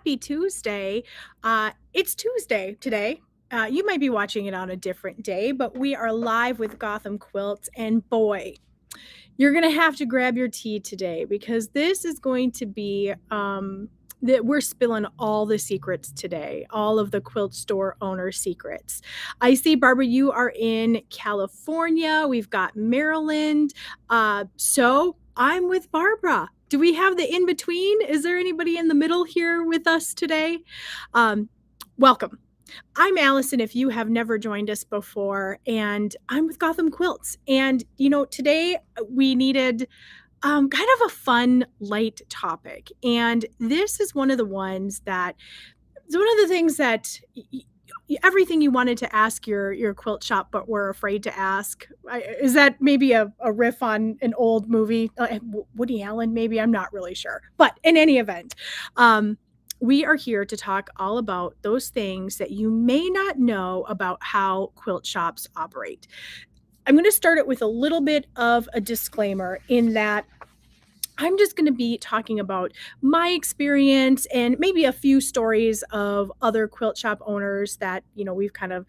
happy Tuesday. It's Tuesday today. You might be watching it on a different day, but we are live with Gotham Quilts. And boy, you're going to have to grab your tea today because this is going to be that we're spilling all the secrets today, all of the quilt store owner secrets. I see, Barbara, you are in California. We've got Maryland. So I'm with Barbara. Do we have the in between? Is there anybody in the middle here with us today? Welcome. I'm Allison, if you have never joined us before, and I'm with Gotham Quilts. And, today we needed kind of a fun, light topic. And this is one of the ones that, it's one of the things that everything you wanted to ask your quilt shop, but were afraid to ask. Is that maybe a riff on an old movie? Woody Allen, maybe? I'm not really sure. But in any event, we are here to talk all about those things that you may not know about how quilt shops operate. I'm going to start it with a little bit of a disclaimer in that I'm just going to be talking about my experience and maybe a few stories of other quilt shop owners that, we've kind of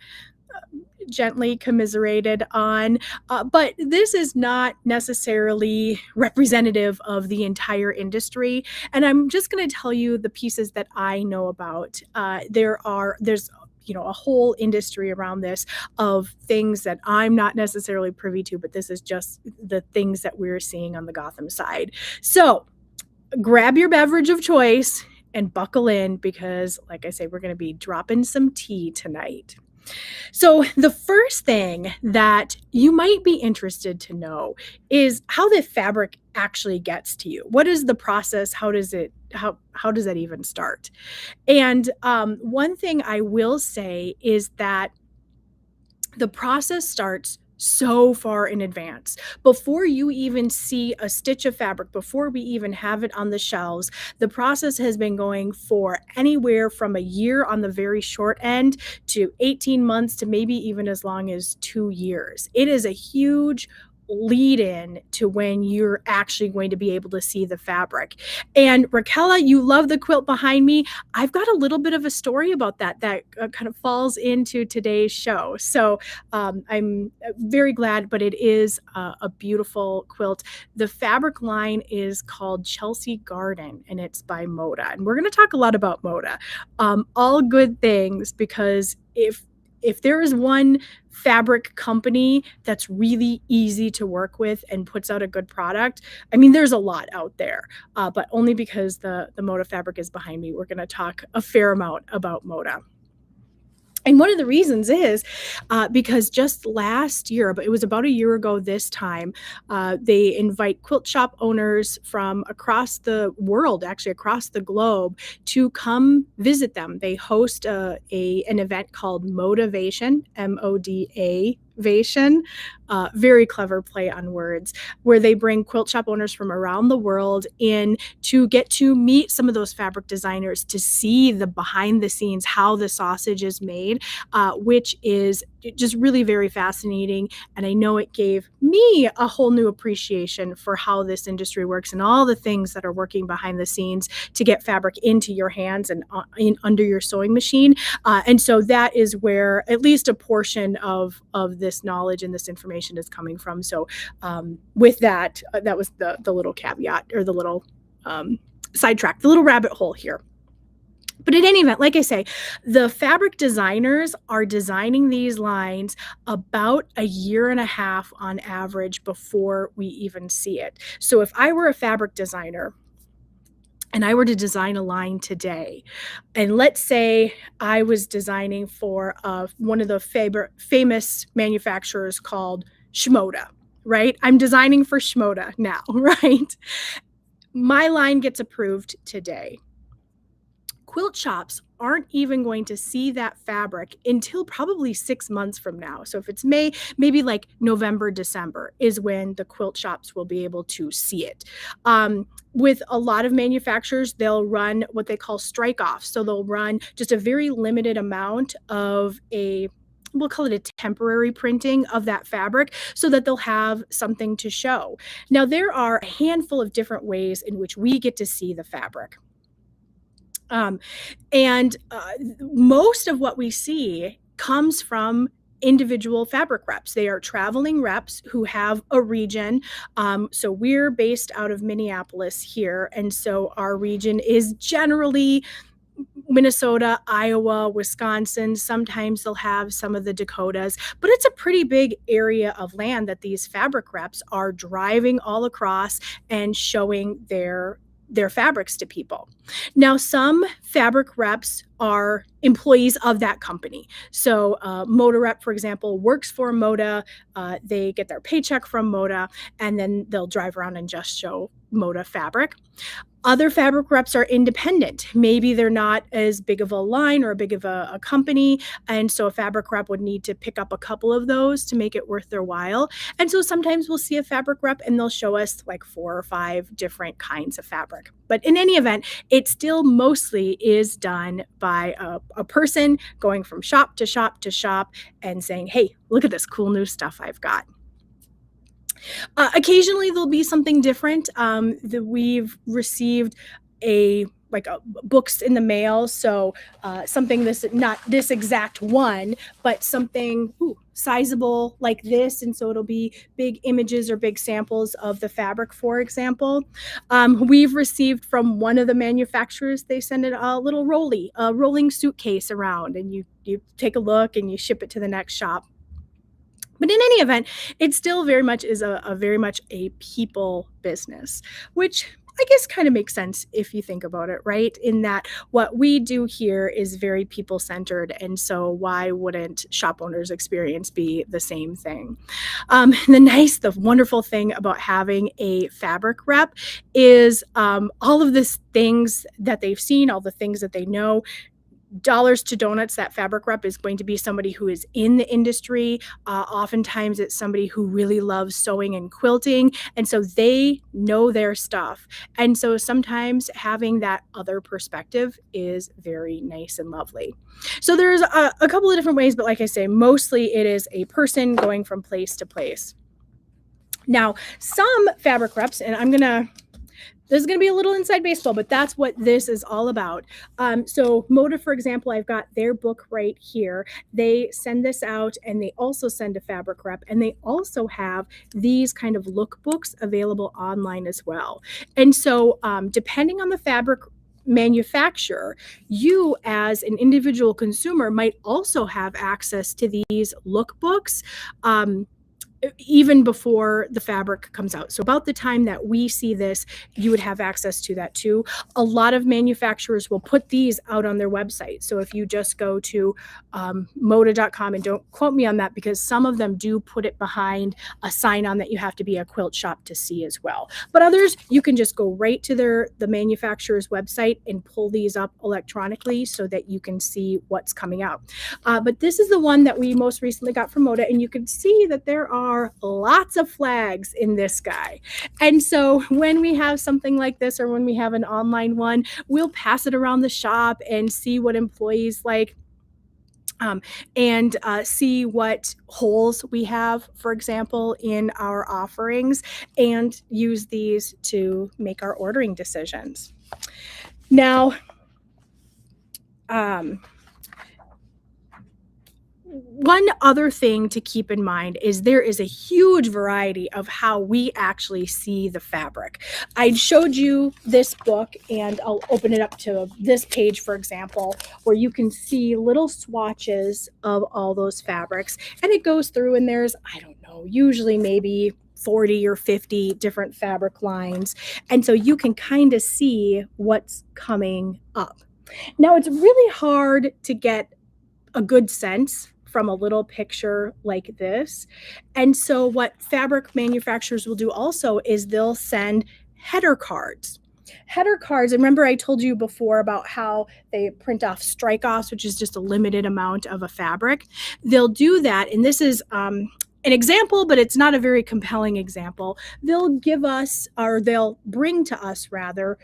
gently commiserated on. But this is not necessarily representative of the entire industry. And I'm just going to tell you the pieces that I know about. There's a whole industry around this of things that I'm not necessarily privy to, but this is just the things that we're seeing on the Gotham side. So grab your beverage of choice and buckle in because, like I say, we're going to be dropping some tea tonight. So the first thing that you might be interested to know is how the fabric actually gets to you. What is the process? How does that even start? And one thing I will say is that the process starts so far in advance. Before you even see a stitch of fabric, before we even have it on the shelves, the process has been going for anywhere from a year on the very short end to 18 months to maybe even as long as 2 years. It is a huge lead in to when you're actually going to be able to see the fabric. And Raquela, you love the quilt behind me. I've got a little bit of a story about that kind of falls into today's show. So I'm very glad, but it is a beautiful quilt. The fabric line is called Chelsea Garden, and it's by Moda. And we're going to talk a lot about Moda. All good things, because if there is one fabric company that's really easy to work with and puts out a good product, I mean, there's a lot out there, but only because the Moda fabric is behind me, we're going to talk a fair amount about Moda. And one of the reasons is because just last year, but it was about a year ago this time, they invite quilt shop owners from across the world, actually across the globe, to come visit them. They host an event called Modavation, Modavation, very clever play on words, where they bring quilt shop owners from around the world in to get to meet some of those fabric designers, to see the behind the scenes, how the sausage is made, which is just really very fascinating. And I know it gave me a whole new appreciation for how this industry works and all the things that are working behind the scenes to get fabric into your hands and under your sewing machine. And so that is where at least a portion of this knowledge and this information is coming from. So with that, that was the little caveat, or the little sidetrack, the little rabbit hole here. But in any event, like I say, the fabric designers are designing these lines about a year and a half on average before we even see it. So if I were a fabric designer and I were to design a line today, and let's say I was designing for one of the famous manufacturers called Shimoda, right? I'm designing for Shimoda now, right? My line gets approved today. Quilt shops aren't even going to see that fabric until probably 6 months from now. So if it's May, maybe like November, December is when the quilt shops will be able to see it. With a lot of manufacturers, they'll run what they call strike off. So they'll run just a very limited amount of we'll call it a temporary printing of that fabric so that they'll have something to show. Now, there are a handful of different ways in which we get to see the fabric. Um, and most of what we see comes from individual fabric reps. They are traveling reps who have a region. So we're based out of Minneapolis here. And so our region is generally Minnesota, Iowa, Wisconsin. Sometimes they'll have some of the Dakotas, but it's a pretty big area of land that these fabric reps are driving all across and showing their fabrics to people. Now, some fabric reps are employees of that company. So, Moda rep, for example, works for Moda. They get their paycheck from Moda, and then they'll drive around and just show Moda fabric. Other fabric reps are independent. Maybe they're not as big of a line or a big of a company. And so a fabric rep would need to pick up a couple of those to make it worth their while. And so sometimes we'll see a fabric rep and they'll show us like 4 or 5 different kinds of fabric. But in any event, it still mostly is done by a person going from shop to shop to shop and saying, hey, look at this cool new stuff I've got. Occasionally there'll be something different that we've received books in the mail. So something not this exact one, but something sizable like this. And so it'll be big images or big samples of the fabric, for example. We've received from one of the manufacturers, they send it a little rolling suitcase around, and you take a look and you ship it to the next shop. But in any event, it still very much is a very much a people business, which I guess kind of makes sense if you think about it, right? In that what we do here is very people-centered, and so why wouldn't shop owners' experience be the same thing? The wonderful thing about having a fabric rep is all of these things that they've seen, all the things that they know. Dollars to donuts, that fabric rep is going to be somebody who is in the industry. Oftentimes it's somebody who really loves sewing and quilting, and so they know their stuff. And so sometimes having that other perspective is very nice and lovely. So there's a couple of different ways, but like I say, mostly it is a person going from place to place. Now, some fabric reps, and this is going to be a little inside baseball, but that's what this is all about. So Moda, for example, I've got their book right here. They send this out, and they also send a fabric rep, and they also have these kind of lookbooks available online as well. And so depending on the fabric manufacturer, you as an individual consumer might also have access to these lookbooks. Even before the fabric comes out. So about the time that we see this, you would have access to that too. A lot of manufacturers will put these out on their website. So if you just go to moda.com, and don't quote me on that because some of them do put it behind a sign on that you have to be a quilt shop to see as well. But others, you can just go right to the manufacturer's website and pull these up electronically so that you can see what's coming out. But this is the one that we most recently got from Moda, and you can see that there are lots of flags in this guy. And so when we have something like this, or when we have an online one, we'll pass it around the shop and see what employees like, and see what holes we have, for example, in our offerings, and use these to make our ordering decisions. Now, one other thing to keep in mind is there is a huge variety of how we actually see the fabric. I showed you this book, and I'll open it up to this page, for example, where you can see little swatches of all those fabrics, and it goes through, and there's, I don't know, usually maybe 40 or 50 different fabric lines. And so you can kind of see what's coming up. Now, it's really hard to get a good sense from a little picture like this. And so what fabric manufacturers will do also is they'll send header cards. Header cards, and remember I told you before about how they print off strike-offs, which is just a limited amount of a fabric. They'll do that, and this is an example, but it's not a very compelling example. They'll give us, or they'll bring to us rather,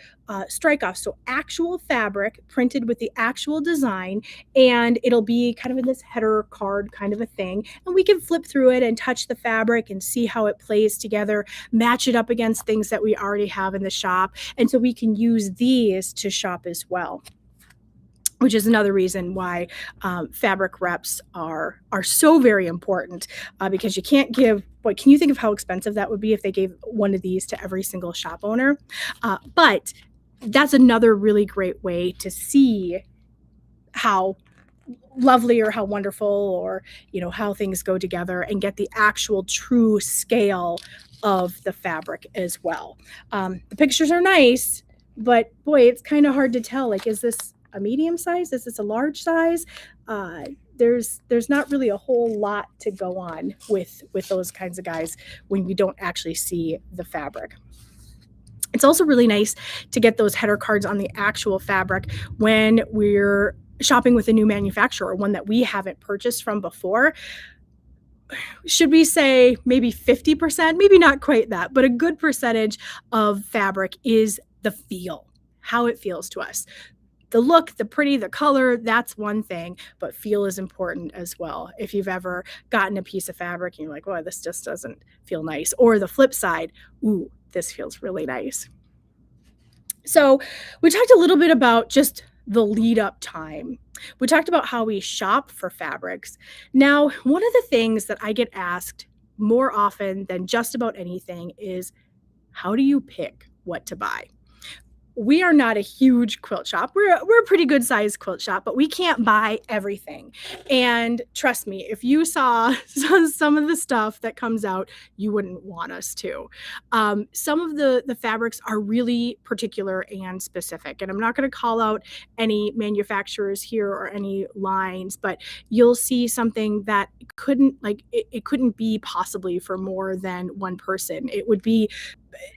strike-offs. So actual fabric printed with the actual design, and it'll be kind of in this header card kind of a thing. And we can flip through it and touch the fabric and see how it plays together, match it up against things that we already have in the shop. And so we can use these to shop as well. which is another reason why fabric reps are so very important, because you can't give. What can you think of how expensive that would be if they gave one of these to every single shop owner? But that's another really great way to see how lovely or how wonderful, or how things go together, and get the actual true scale of the fabric as well. The pictures are nice, but boy, it's kind of hard to tell, like, is this a medium size, is this a large size? uh, there's not really a whole lot to go on with those kinds of guys when we don't actually see the fabric. It's also really nice to get those header cards on the actual fabric when we're shopping with a new manufacturer, one that we haven't purchased from before. Should we say maybe 50%? Maybe not quite that, but a good percentage of fabric is the feel, how it feels to us. The look, the pretty, the color, that's one thing, but feel is important as well. If you've ever gotten a piece of fabric and you're like, "Oh, this just doesn't feel nice," or the flip side, "Ooh, this feels really nice." So, we talked a little bit about just the lead up time. We talked about how we shop for fabrics. Now, one of the things that I get asked more often than just about anything is, how do you pick what to buy? We are not a huge quilt shop. We're a pretty good sized quilt shop, but we can't buy everything. And trust me, if you saw some of the stuff that comes out, you wouldn't want us to. Some of the fabrics are really particular and specific, and I'm not going to call out any manufacturers here or any lines, but you'll see something that it couldn't be possibly for more than one person. It would be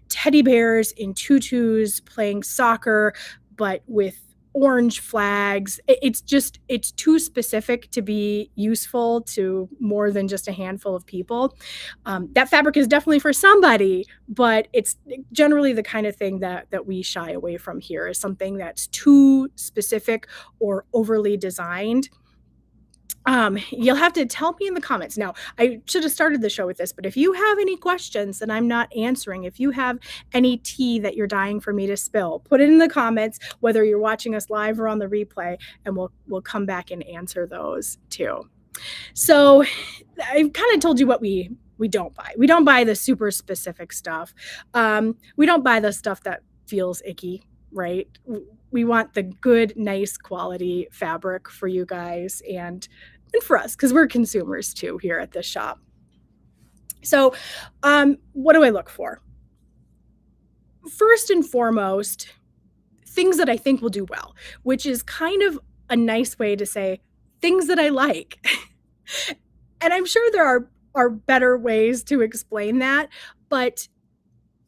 teddy bears in tutus playing soccer, but with orange flags. It's too specific to be useful to more than just a handful of people. That fabric is definitely for somebody, but it's generally the kind of thing that we shy away from here, is something that's too specific or overly designed. You'll have to tell me in the comments. Now, I should have started the show with this, but if you have any questions that I'm not answering, if you have any tea that you're dying for me to spill, put it in the comments, whether you're watching us live or on the replay, and we'll come back and answer those too. So, I've kind of told you what we don't buy. We don't buy the super specific stuff. We don't buy the stuff that feels icky, right? We want the good, nice quality fabric for you guys and for us, because we're consumers too here at this shop. So, what do I look for? First and foremost, things that I think will do well, which is kind of a nice way to say things that I like. And I'm sure there are better ways to explain that, but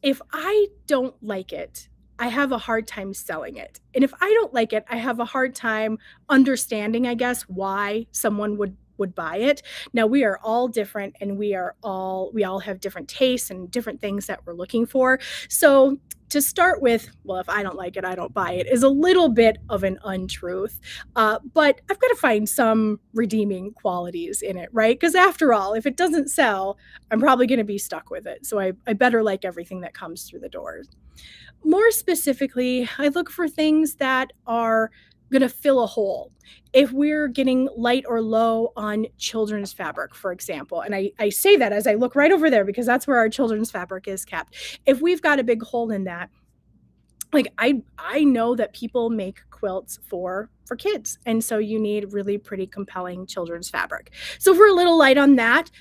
if I don't like it, I have a hard time selling it. And if I don't like it, I have a hard time understanding, I guess, why someone would buy it. Now, we are all different, and we all have different tastes and different things that we're looking for. So, to start with, well, if I don't like it, I don't buy it, is a little bit of an untruth. But I've got to find some redeeming qualities in it, right? Because after all, if it doesn't sell, I'm probably going to be stuck with it. So I better like everything that comes through the doors. More specifically, I look for things that are going to fill a hole. If we're getting light or low on children's fabric, for example, and I say that as I look right over there because that's where our children's fabric is kept. If we've got a big hole in that, like I know that people make quilts for kids, and so you need really pretty compelling children's fabric. So if we're a little light on that,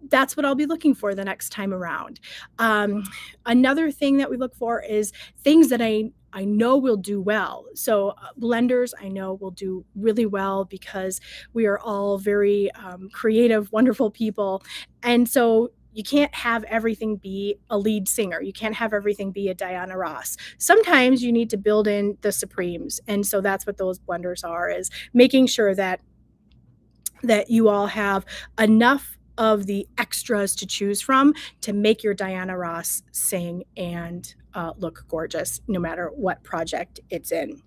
that's what I'll be looking for the next time around. Another thing that we look for is things that I know will do well. So blenders I know will do really well because we are all very creative, wonderful people. And so you can't have everything be a lead singer. You can't have everything be a Diana Ross. Sometimes you need to build in the Supremes. And so that's what those blenders are, is making sure that you all have enough of the extras to choose from to make your Diana Ross sing and look gorgeous, no matter what project it's in.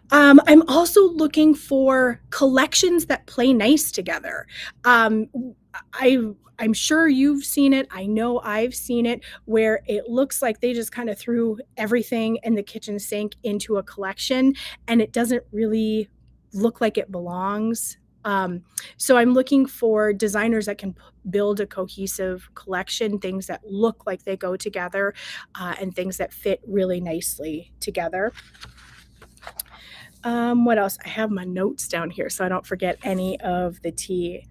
I'm also looking for collections that play nice together. I'm sure you've seen it. I know I've seen it, where it looks like they just kind of threw everything in the kitchen sink into a collection, and it doesn't really look like it belongs. So I'm looking for designers that can build a cohesive collection, things that look like they go together, and things that fit really nicely together. What else? I have my notes down here so I don't forget any of the tea.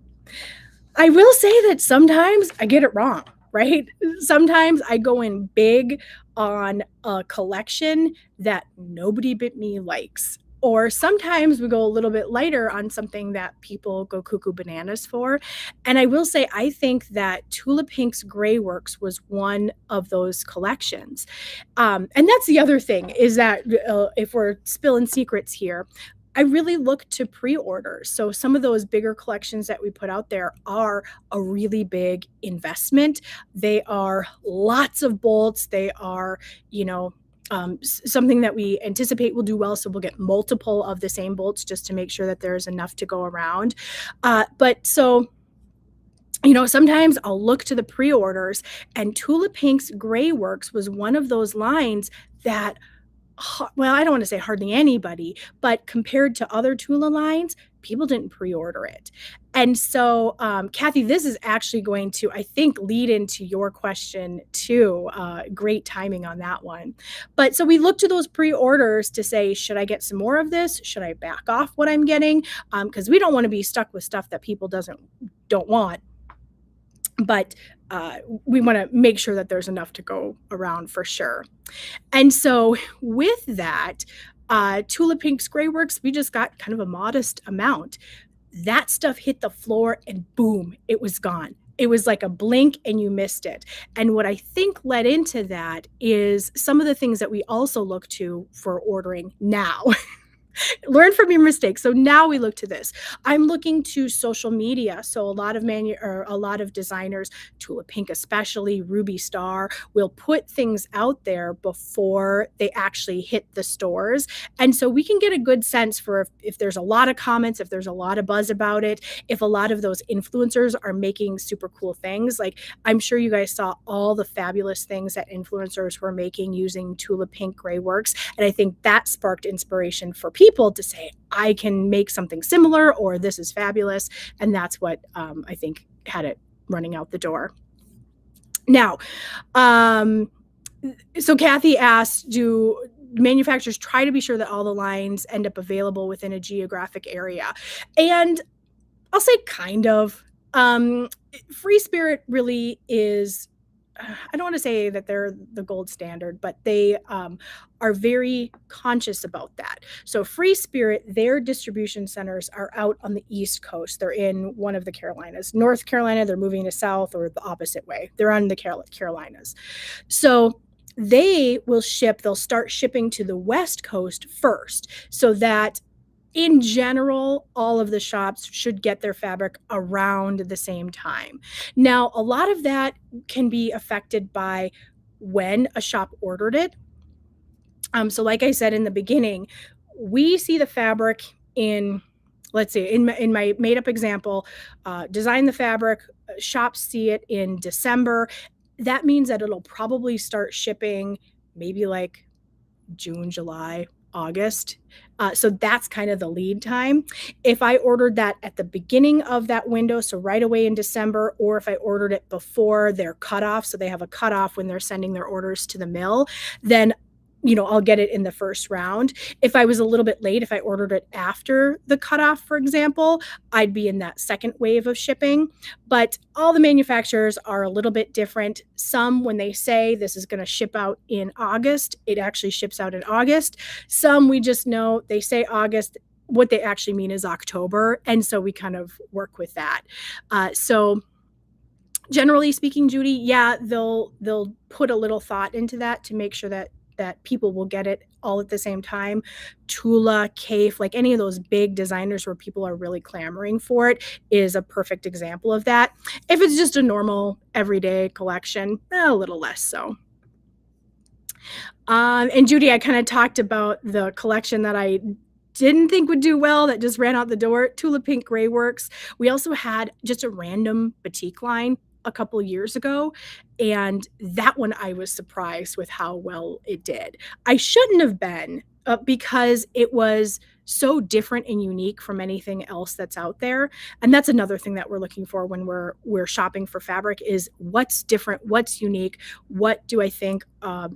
I will say that sometimes I get it wrong, right? Sometimes I go in big on a collection that nobody but me likes. Or sometimes we go a little bit lighter on something that people go cuckoo bananas for. And I will say, I think that Tula Pink's Gray Works was one of those collections. And that's the other thing is that if we're spilling secrets here, I really look to pre-orders. So some of those bigger collections that we put out there are a really big investment. They are lots of bolts. They are, you know, something that we anticipate will do well. So we'll get multiple of the same bolts just to make sure that there's enough to go around. But so sometimes I'll look to the pre-orders, and Tula Pink's Gray Works was one of those lines that, well, I don't want to say hardly anybody, but compared to other Tula lines, people didn't pre-order it. And so, Kathy, this is actually going to, I think, lead into your question too. Great timing on that one. But so we look to those pre-orders to say, should I get some more of this? Should I back off what I'm getting? Because we don't want to be stuck with stuff that people don't want. But we want to make sure that there's enough to go around for sure. And so with that, Tula Pink's Gray Works, we just got kind of a modest amount. That stuff hit the floor and boom, it was gone. It was like a blink and you missed it. And what I think led into that is some of the things that we also look to for ordering now. Learn from your mistakes. So now we look to this. I'm looking to social media. So a lot of designers, Tula Pink especially, Ruby Star, will put things out there before they actually hit the stores. And so we can get a good sense for if there's a lot of comments, if there's a lot of buzz about it, if a lot of those influencers are making super cool things. Like I'm sure you guys saw all the fabulous things that influencers were making using Tula Pink Gray Works. And I think that sparked inspiration for people to say, I can make something similar, or this is fabulous. And that's what I think had it running out the door. Now, so Kathy asked, do manufacturers try to be sure that all the lines end up available within a geographic area? And I'll say kind of. Free Spirit really is, I don't want to say that they're the gold standard, but they are very conscious about that. So Free Spirit, their distribution centers are out on the East Coast. They're in one of the Carolinas. North Carolina, they're moving to South, or the opposite way. They're on the Carolinas. So they'll start shipping to the West Coast first, so that in general, all of the shops should get their fabric around the same time. Now, a lot of that can be affected by when a shop ordered it. So like I said in the beginning, we see the fabric in, let's see, in my made up example, design the fabric, shops see it in December. That means that it'll probably start shipping maybe like June, July, August. So that's kind of the lead time. If I ordered that at the beginning of that window, so right away in December, or if I ordered it before their cutoff, so they have a cutoff when they're sending their orders to the mill, then I'll get it in the first round. If I was a little bit late, if I ordered it after the cutoff, for example, I'd be in that second wave of shipping. But all the manufacturers are a little bit different. Some, when they say this is going to ship out in August, it actually ships out in August. Some, we just know they say August, what they actually mean is October. And so we kind of work with that. So generally speaking, Judy, yeah, they'll put a little thought into that to make sure that people will get it all at the same time. Tula, Kaffe, like any of those big designers where people are really clamoring for it is a perfect example of that. If it's just a normal everyday collection, a little less so. And Judy, I kind of talked about the collection that I didn't think would do well that just ran out the door, Tula Pink Gray Works. We also had just a random batik line a couple years ago, and that one I was surprised with how well it did. I shouldn't have been, because it was so different and unique from anything else that's out there. And that's another thing that we're looking for when we're shopping for fabric is what's different, what's unique, what do I think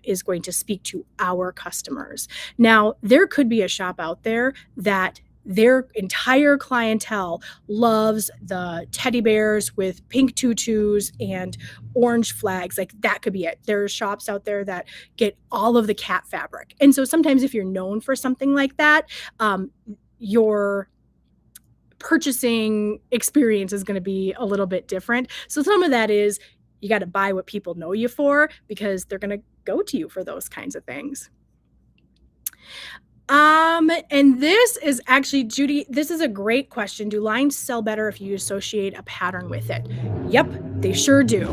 is going to speak to our customers. Now, there could be a shop out there that their entire clientele loves the teddy bears with pink tutus and orange flags. Like that could be it. There are shops out there that get all of the cat fabric. And so sometimes if you're known for something like that, your purchasing experience is going to be a little bit different. So some of that is you got to buy what people know you for because they're going to go to you for those kinds of things. And this is actually, Judy, this is a great question. Do lines sell better if you associate a pattern with it? Yep, they sure do.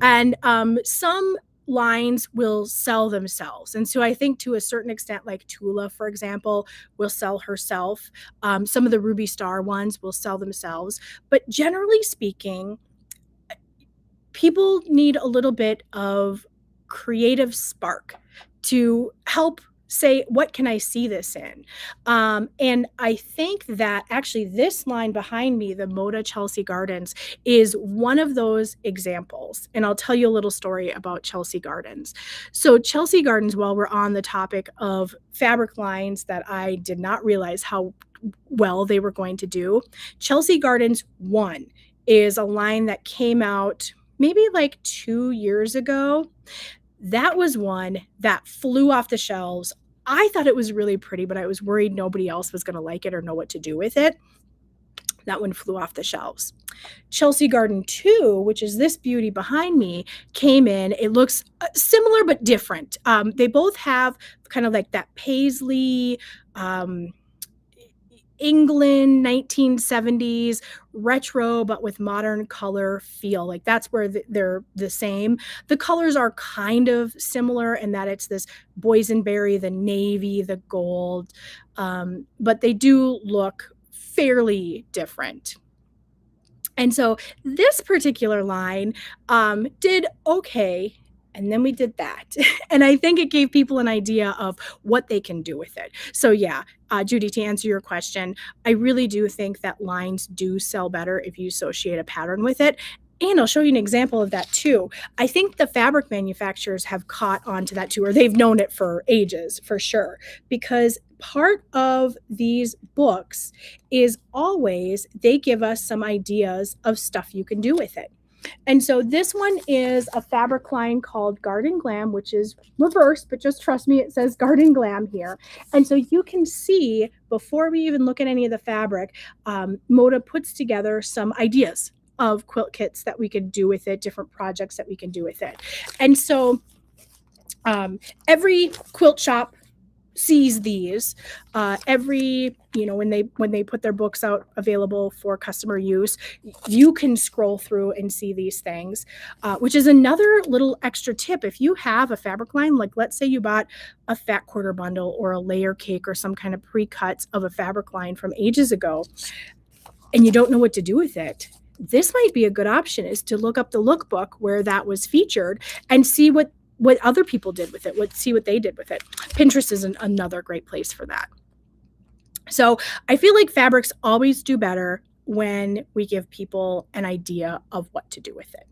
And some lines will sell themselves. And so I think to a certain extent, like Tula, for example, will sell herself. Some of the Ruby Star ones will sell themselves. But generally speaking, people need a little bit of creative spark to help say, what can I see this in? And I think that actually this line behind me, the Moda Chelsea Gardens, is one of those examples. And I'll tell you a little story about Chelsea Gardens. So Chelsea Gardens, while we're on the topic of fabric lines that I did not realize how well they were going to do, Chelsea Gardens 1 is a line that came out maybe like 2 years ago. That was one that flew off the shelves. I thought it was really pretty, but I was worried nobody else was going to like it or know what to do with it. That one flew off the shelves. Chelsea Garden 2, which is this beauty behind me, came in. It looks similar but different. They both have kind of like that paisley, England 1970s retro, but with modern color feel. Like that's where they're the same. The colors are kind of similar in that it's this boysenberry, the navy, the gold, but they do look fairly different. And so this particular line did okay. And then we did that. And I think it gave people an idea of what they can do with it. So yeah, Judy, to answer your question, I really do think that lines do sell better if you associate a pattern with it. And I'll show you an example of that too. I think the fabric manufacturers have caught on to that too, or they've known it for ages, for sure. Because part of these books is always they give us some ideas of stuff you can do with it. And so this one is a fabric line called Garden Glam, which is reversed, but just trust me, it says Garden Glam here. And so you can see, before we even look at any of the fabric, Moda puts together some ideas of quilt kits that we could do with it, different projects that we can do with it. And so every quilt shop sees these when they put their books out available for customer use. You can scroll through and see these things, which is another little extra tip. If you have a fabric line, like let's say you bought a fat quarter bundle or a layer cake or some kind of pre-cuts of a fabric line from ages ago, and you don't know what to do with it, this might be a good option, is to look up the lookbook where that was featured and see what other people did with it, see what they did with it. Pinterest is another great place for that. So I feel like fabrics always do better when we give people an idea of what to do with it.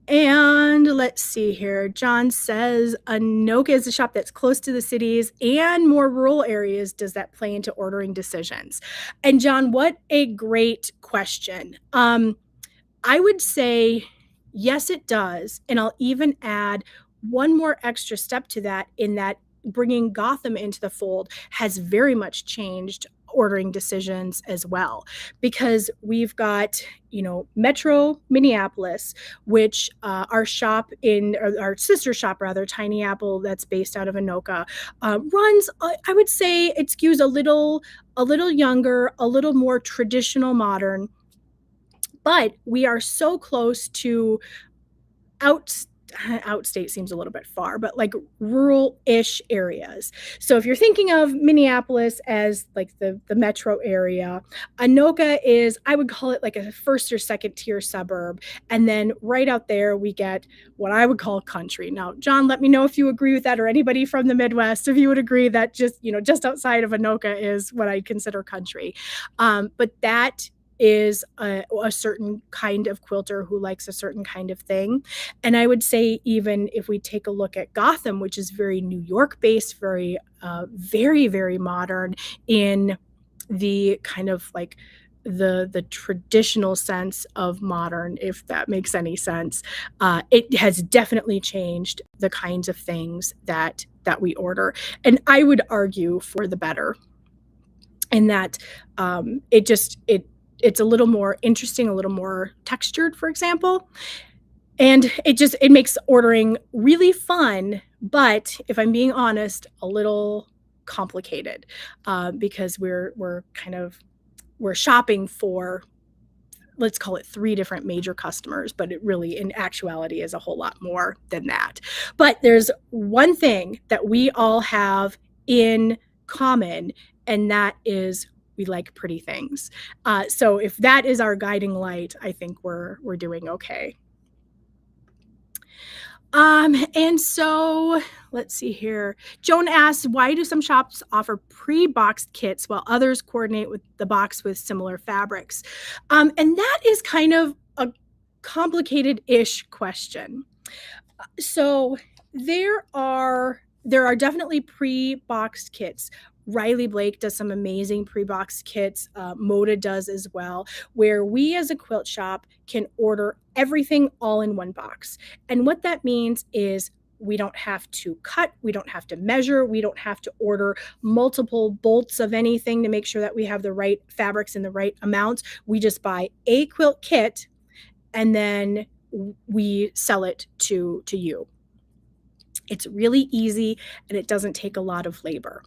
And let's see here. John says, Anoka is a shop that's close to the cities and more rural areas. Does that play into ordering decisions? And John, what a great question. I would say, yes, it does. And I'll even add one more extra step to that, in that bringing Gotham into the fold has very much changed ordering decisions as well, because we've got, Metro Minneapolis, which our sister shop rather, Tiny Apple, that's based out of Anoka, runs, I would say it skews a little younger, a little more traditional modern, but we are so close to outstate seems a little bit far, but like rural-ish areas. So if you're thinking of Minneapolis as like the metro area, Anoka is, I would call it like a first or second tier suburb. And then right out there, we get what I would call country. Now, John, let me know if you agree with that, or anybody from the Midwest, if you would agree that just outside of Anoka is what I consider country. But that is a certain kind of quilter who likes a certain kind of thing. And I would say, even if we take a look at Gotham, which is very New York based, very, very, very modern in the kind of like the traditional sense of modern, if that makes any sense, it has definitely changed the kinds of things that we order. And I would argue for the better, in that it's a little more interesting, a little more textured, for example. And it makes ordering really fun, but if I'm being honest, a little complicated, because we're shopping for, let's call it 3 different major customers, but it really in actuality is a whole lot more than that. But there's one thing that we all have in common, and that is we like pretty things. So if that is our guiding light, I think we're doing okay. And so let's see here. Joan asks, why do some shops offer pre-boxed kits while others coordinate with the box with similar fabrics? And that is kind of a complicated-ish question. So there are definitely pre-boxed kits. Riley Blake does some amazing pre-boxed kits. Moda does as well, where we as a quilt shop can order everything all in one box. And what that means is we don't have to cut, we don't have to measure, we don't have to order multiple bolts of anything to make sure that we have the right fabrics in the right amounts. We just buy a quilt kit and then we sell it to you. It's really easy and it doesn't take a lot of labor.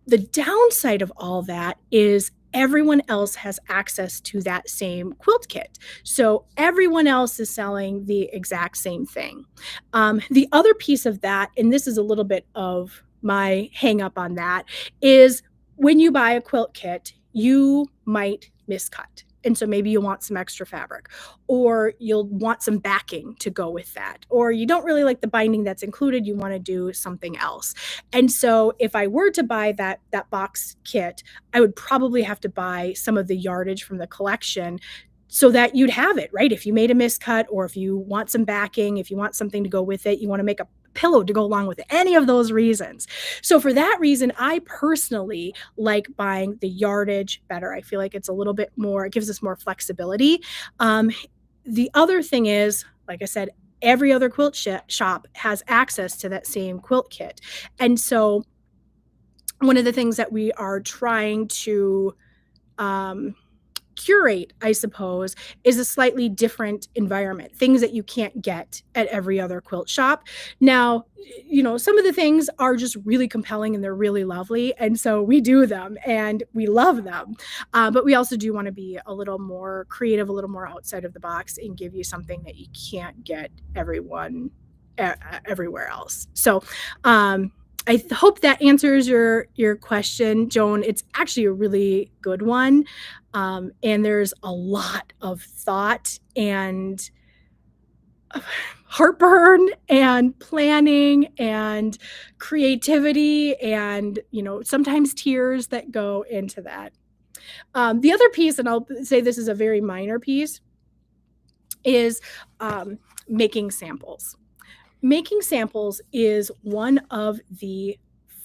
The downside of all that is everyone else has access to that same quilt kit. So everyone else is selling the exact same thing. The other piece of that, and this is a little bit of my hang up on that, is when you buy a quilt kit, you might miscut. And so maybe you want some extra fabric, or you'll want some backing to go with that, or you don't really like the binding that's included, you want to do something else. And so if I were to buy that box kit, I would probably have to buy some of the yardage from the collection so that you'd have it, right? If you made a miscut, or if you want some backing, if you want something to go with it, you want to make a pillow to go along with it, any of those reasons. So for that reason, I personally like buying the yardage better. I feel like it's a little bit more, it gives us more flexibility. The other thing is, like I said, every other quilt shop has access to that same quilt kit. And so one of the things that we are trying to curate, I suppose, is a slightly different environment, things that you can't get at every other quilt shop. Now, some of the things are just really compelling and they're really lovely. And so we do them and we love them. But we also do want to be a little more creative, a little more outside of the box, and give you something that you can't get everywhere else. So, I hope that answers your question, Joan. It's actually a really good one. And there's a lot of thought and heartburn and planning and creativity and, sometimes tears that go into that. The other piece, and I'll say this is a very minor piece, is making samples. Making samples is one of the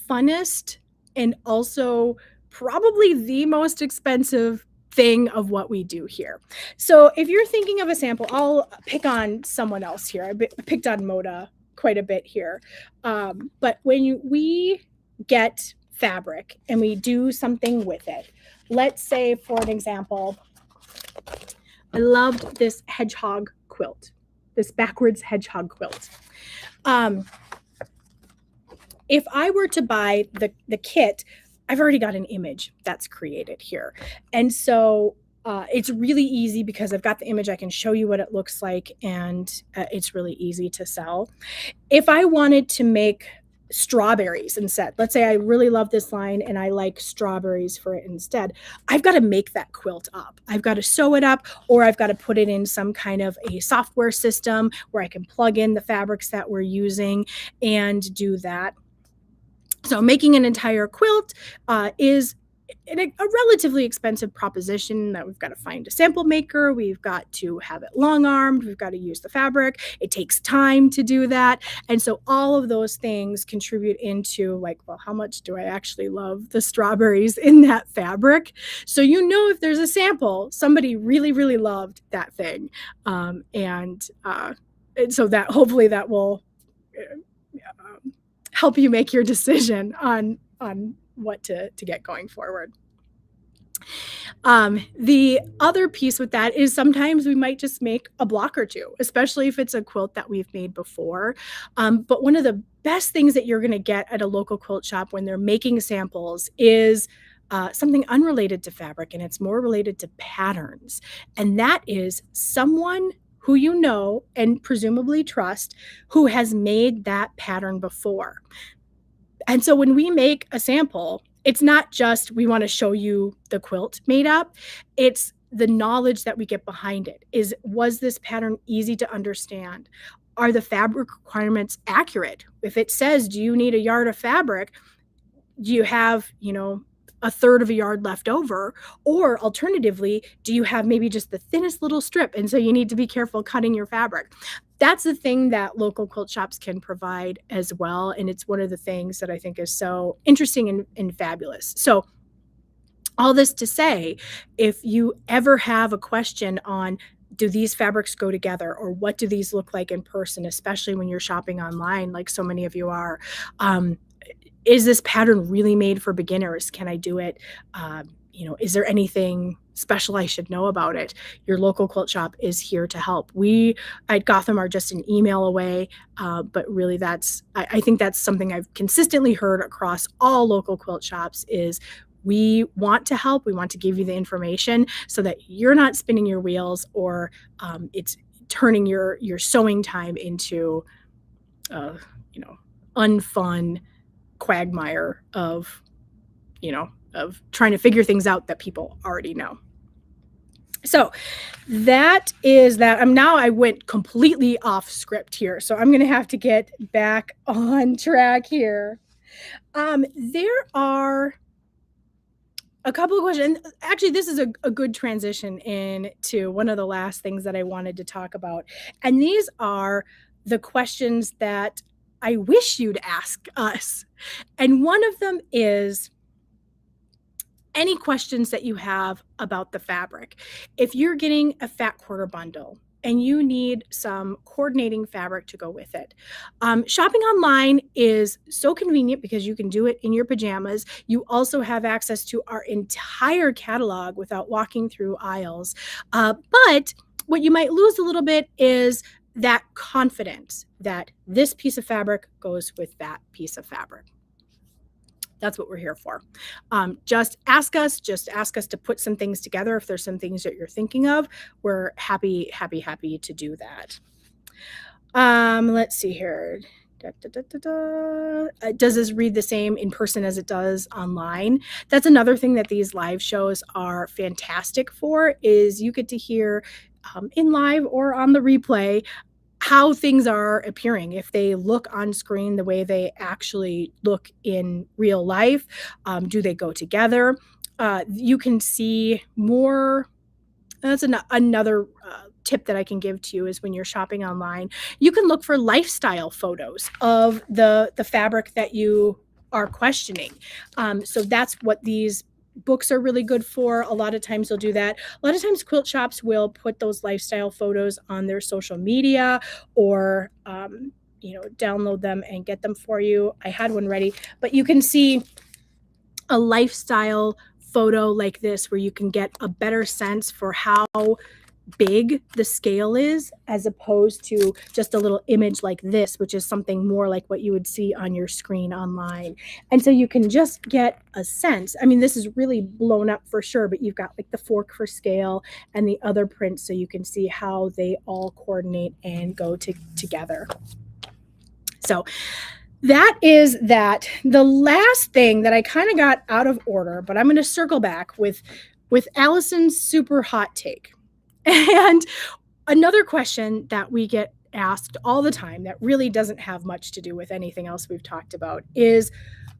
funnest and also probably the most expensive thing of what we do here. So if you're thinking of a sample, I'll pick on someone else here. I picked on Moda quite a bit here. But when we get fabric and we do something with it, let's say, for an example, I loved this hedgehog quilt, this backwards hedgehog quilt. If I were to buy the kit, I've already got an image that's created here. And so It's really easy because I've got the image. I can show you what it looks like, and it's really easy to sell. If I wanted to make strawberries instead, let's say I really love this line and I like strawberries for it instead, I've got to make that quilt up. I've got to sew it up, or I've got to put it in some kind of a software system where I can plug in the fabrics that we're using and do that. So making an entire quilt is a relatively expensive proposition that we've got to find a sample maker. We've got to have it long armed. We've got to use the fabric. It takes time to do that. And so all of those things contribute into like, well, how much do I actually love the strawberries in that fabric? So, if there's a sample, somebody really, really loved that thing. And so that hopefully that will help you make your decision on what to get going forward. The other piece with that is sometimes we might just make a block or two, especially if it's a quilt that we've made before. But one of the best things that you're going to get at a local quilt shop when they're making samples is something unrelated to fabric, and it's more related to patterns. And that is someone who you know and presumably trust who has made that pattern before. And so when we make a sample, it's not just we want to show you the quilt made up. It's the knowledge that we get behind it. Was this pattern easy to understand? Are the fabric requirements accurate? If it says, do you need a yard of fabric? Do you have, a third of a yard left over? Or alternatively, do you have maybe just the thinnest little strip? And so you need to be careful cutting your fabric. That's the thing that local quilt shops can provide as well. And it's one of the things that I think is so interesting and fabulous. So all this to say, if you ever have a question on, do these fabrics go together, or what do these look like in person, especially when you're shopping online, like so many of you are, is this pattern really made for beginners? Can I do it? Is there anything special I should know about it? Your local quilt shop is here to help. We at Gotham are just an email away, but really I think that's something I've consistently heard across all local quilt shops is we want to help. We want to give you the information so that you're not spinning your wheels, or it's turning your sewing time into, unfun quagmire of trying to figure things out that people already know. So that is that. I went completely off script here, so I'm going to have to get back on track here. There are a couple of questions. Actually, this is a good transition into one of the last things that I wanted to talk about. And these are the questions that I wish you'd ask us. And one of them is any questions that you have about the fabric. If you're getting a fat quarter bundle and you need some coordinating fabric to go with it, shopping online is so convenient because you can do it in your pajamas. You also have access to our entire catalog without walking through aisles. But what you might lose a little bit is that confidence that this piece of fabric goes with that piece of fabric. That's what we're here for. Just ask us to put some things together. If there's some things that you're thinking of, we're happy to do that. Let's see here. Does this read the same in person as it does online? That's another thing that these live shows are fantastic for, is you get to hear in live or on the replay how things are appearing, if they look on screen the way they actually look in real life. Do they go together? You can see more. That's another tip that I can give to you is when you're shopping online, you can look for lifestyle photos of the fabric that you are questioning. So that's what these books are really good for. A lot of times they'll do that. A lot of times quilt shops will put those lifestyle photos on their social media, or download them and get them for you. I had one ready, but you can see a lifestyle photo like this where you can get a better sense for how big the scale is, as opposed to just a little image like this, which is something more like what you would see on your screen online. And so you can just get a sense. I mean, this is really blown up for sure, but you've got like the fork for scale and the other prints, so you can see how they all coordinate and go together. So that is that. The last thing that I kind of got out of order, but I'm going to circle back with Allison's super hot take. And another question that we get asked all the time that really doesn't have much to do with anything else we've talked about is,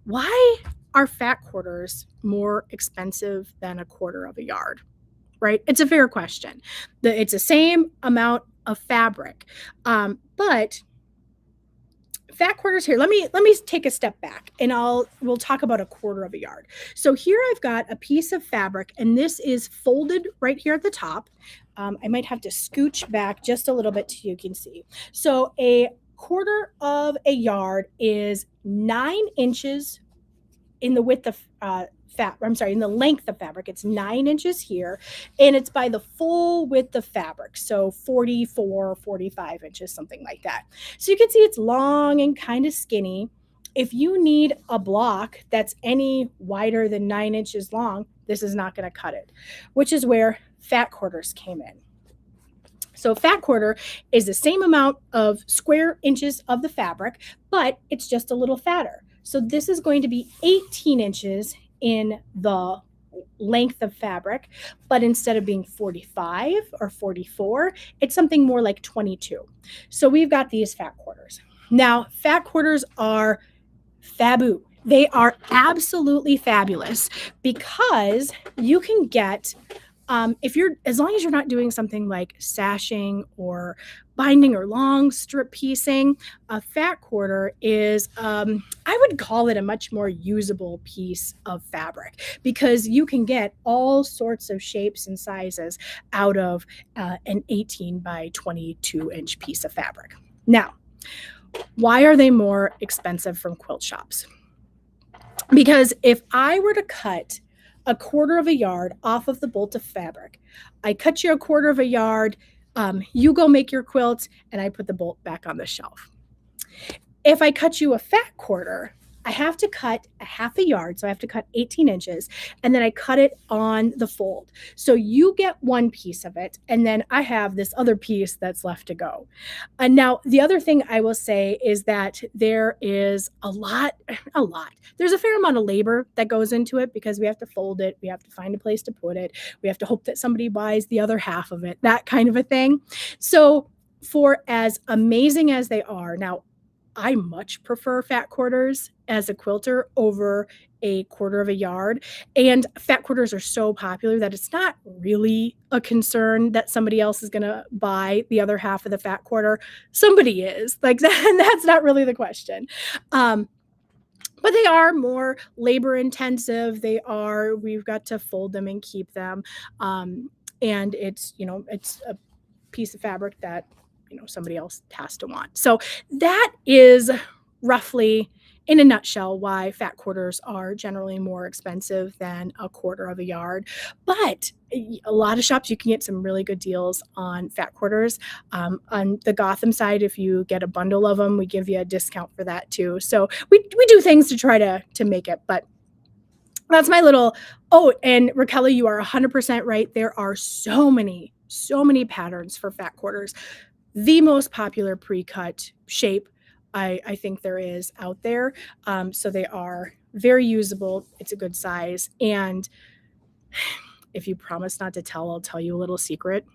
why are fat quarters more expensive than a quarter of a yard? Right? It's a fair question. It's the same amount of fabric, but fat quarters here. Let me take a step back, and we'll talk about a quarter of a yard. So here I've got a piece of fabric, and this is folded right here at the top. I might have to scooch back just a little bit so you can see. So a quarter of a yard is 9 inches in the width of in the length of fabric. It's 9 inches here, and it's by the full width of fabric. So 44, 45 inches, something like that. So you can see it's long and kind of skinny. If you need a block that's any wider than 9 inches long, this is not going to cut it, which is where fat quarters came in. So fat quarter is the same amount of square inches of the fabric, but it's just a little fatter. So this is going to be 18 inches in the length of fabric, but instead of being 45 or 44, it's something more like 22. So we've got these fat quarters. Now, fat quarters are faboo. They are absolutely fabulous because you can get, as long as you're not doing something like sashing or binding or long strip piecing, a fat quarter is, I would call it a much more usable piece of fabric, because you can get all sorts of shapes and sizes out of an 18 by 22 inch piece of fabric. Now, why are they more expensive from quilt shops? Because if I were to cut a quarter of a yard off of the bolt of fabric, I cut you a quarter of a yard, you go make your quilt, and I put the bolt back on the shelf. If I cut you a fat quarter, I have to cut a half a yard, so I have to cut 18 inches, and then I cut it on the fold. So you get one piece of it, and then I have this other piece that's left to go. And now, the other thing I will say is that there is a lot. There's a fair amount of labor that goes into it, because we have to fold it, we have to find a place to put it, we have to hope that somebody buys the other half of it, that kind of a thing. So for as amazing as they are, now, I much prefer fat quarters as a quilter over a quarter of a yard. And fat quarters are so popular that it's not really a concern that somebody else is going to buy the other half of the fat quarter. Somebody is. Like that, and that's not really the question. But they are more labor intensive. We've got to fold them and keep them. And it's a piece of fabric that somebody else has to want. So that is roughly, in a nutshell, why fat quarters are generally more expensive than a quarter of a yard. But a lot of shops, you can get some really good deals on fat quarters. On the Gotham side, if you get a bundle of them, we give you a discount for that too. So we do things to try to make it, but that's my little. Oh, and Raquel, you are 100% right. There are so many patterns for fat quarters. The most popular pre-cut shape I think there is out there. So they are very usable. It's a good size. And if you promise not to tell, I'll tell you a little secret.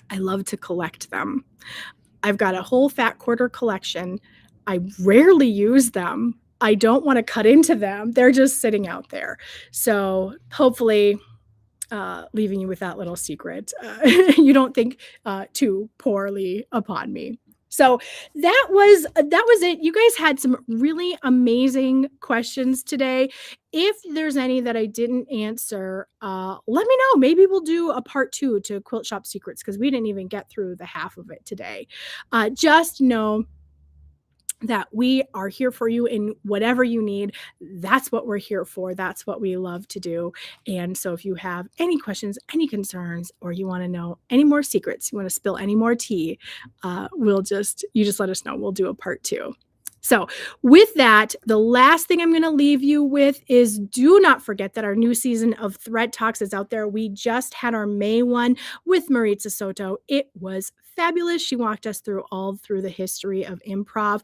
I love to collect them. I've got a whole fat quarter collection. I rarely use them. I don't want to cut into them. They're just sitting out there. So hopefully, leaving you with that little secret, you don't think too poorly upon me. So that was it. You guys had some really amazing questions today. If there's any that I didn't answer, let me know. Maybe we'll do a part 2 to Quilt Shop Secrets, because we didn't even get through the half of it today. Just know that we are here for you in whatever you need. That's what we're here for. That's what we love to do. And so if you have any questions, any concerns, or you want to know any more secrets, you want to spill any more tea, you just let us know. We'll do a part 2. So with that, the last thing I'm going to leave you with is do not forget that our new season of Thread Talks is out there. We just had our May one with Maritza Soto. It was fabulous. She walked us all through the history of improv.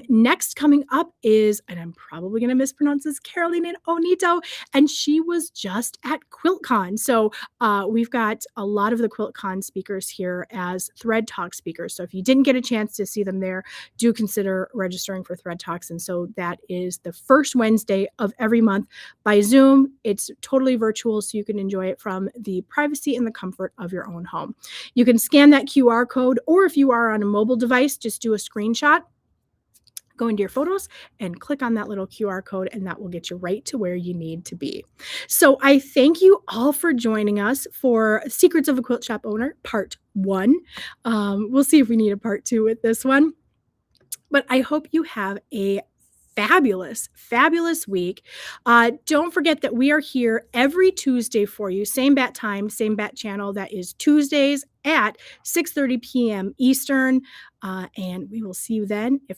Next coming up is, and I'm probably going to mispronounce this, Carolina Onito, and she was just at QuiltCon. So we've got a lot of the QuiltCon speakers here as Thread Talk speakers. So if you didn't get a chance to see them there, do consider registering for Thread Talks. And so that is the first Wednesday of every month by Zoom. It's totally virtual, so you can enjoy it from the privacy and the comfort of your own home. You can scan that QR code, or if you are on a mobile device, just do a screenshot, go into your photos and click on that little QR code, and that will get you right to where you need to be. So I thank you all for joining us for Secrets of a Quilt Shop Owner, Part 1. We'll see if we need a Part 2 with this one. But I hope you have a fabulous, fabulous week. Don't forget that we are here every Tuesday for you. Same bat time, same bat channel. That is Tuesdays at 6:30 p.m. Eastern. And we will see you then. If